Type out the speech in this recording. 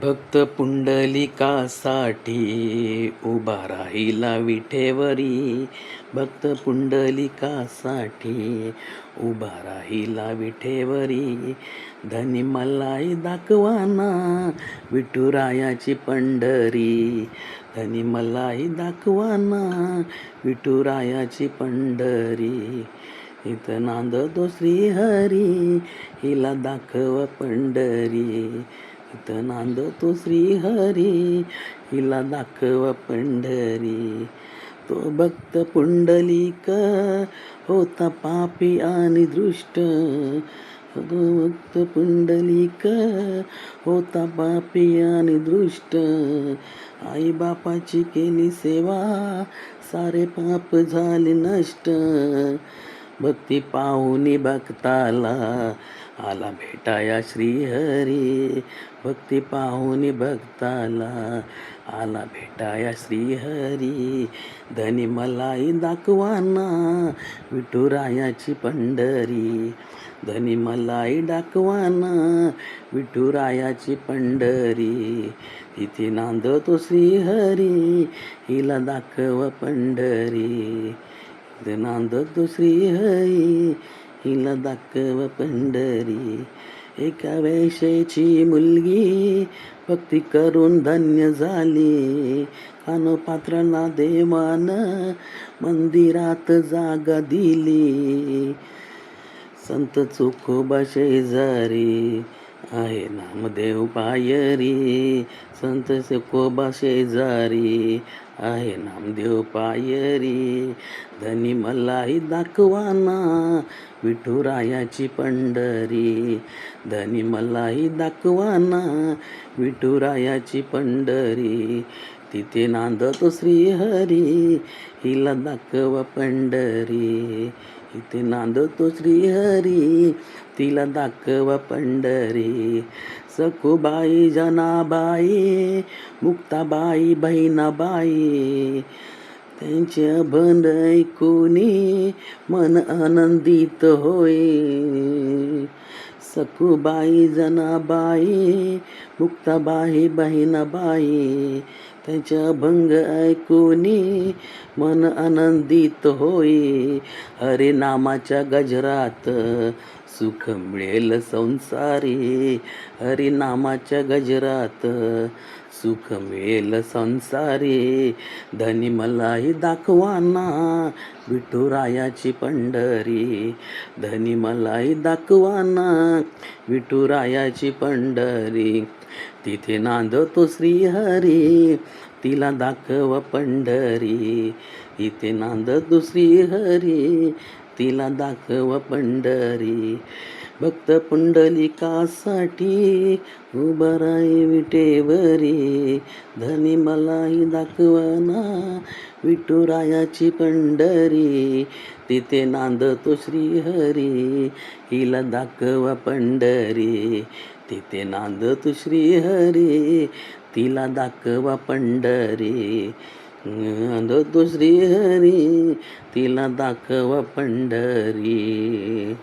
भक्त पुंडलिकासाठी उभा राहिला विठेवरी. भक्त पुंडलिकासाठी उभा राहिला विठेवरी. धनी मलाही दाखवाना विठुरायाची पंढरी. धनी मलाही दाखवाना विठुरायाची पंढरी. इथं नांदतो श्रीहरी, हिला दाखव पंढरी. इथं नांदतो श्रीहरी, हिला दाखव पंढरी. तो भक्त पुंडलिक होता पापी आणि दृष्ट. तो भक्त पुंडलिक होता पापी आणि दृष्ट. आई बापाची केली सेवा, सारे पाप झाले नष्ट. भक्ती पाहुनी भक्ताला आला भेटाया श्रीहरी. भक्ती पाहुनी भक्ताला आला भेटाया श्रीहरी. धनी मलाही दाखवाना विठुरायाची पंढरी. धनी मलाही दाखवाना विठुरायाची पंढरी. तिथे नांदतो श्रीहरी, हिला दाखव पंढरी. नांदतो श्रीहरी, हिला दाखव पंढरी. एका वेश्येची मुलगी भक्ती करून धन्य झाली. कानोपात्राला देवान मंदिरात जागा दिली. संत चोखोबा शेजारी आहे नामदेव पायरी. संत चोखोबा शेजारी आहे नामदेव पायरी. धनी मलाही दाखवाना विठुरायाची पंढरी. धनी मलाही दाखवाना विठुरायाची पंढरी. तिथे नांदतो श्रीहरी, हिला दाखव पंढरी. इथे नांदतो श्रीहरी, तिला दाखव पंढरी. सखुबाई, जनाबाई, मुक्ताबाई, बहिणाबाई, त्यांचे अभंग ऐकूनी मन आनंदित होई. सखुबाई, जनाबाई, मुक्ताबाई, बहिणाबाई, त्यांचे अभंग ऐकूनी मन आनंदित होई. हरे नामाच्या गजरात सुख मिळेल संसारी. हरी नामाच्या गजरात सुख मिळेल संसारी. धनी मलाही दाखवाना विठुरायाची पंढरी. धनी मलाही दाखवाना विठुरायाची पंढरी. तिथे नांदतो श्रीहरी, तिला दाखव पंढरी. इथे नांदतो श्रीहरी, तिला दाखव पंढरी. भक्त पुंडलिकासाठी उभा राही विठेवरी. धनी मलाही दाखवाना विठुरायाची पंढरी. तिथे नांदतो श्रीहरी, हिला दाखव पंढरी. तिथे नांदतो श्रीहरी, तिला दाखव पंढरी. नांदतो श्रीहरी, तिला दाखव पंढरी.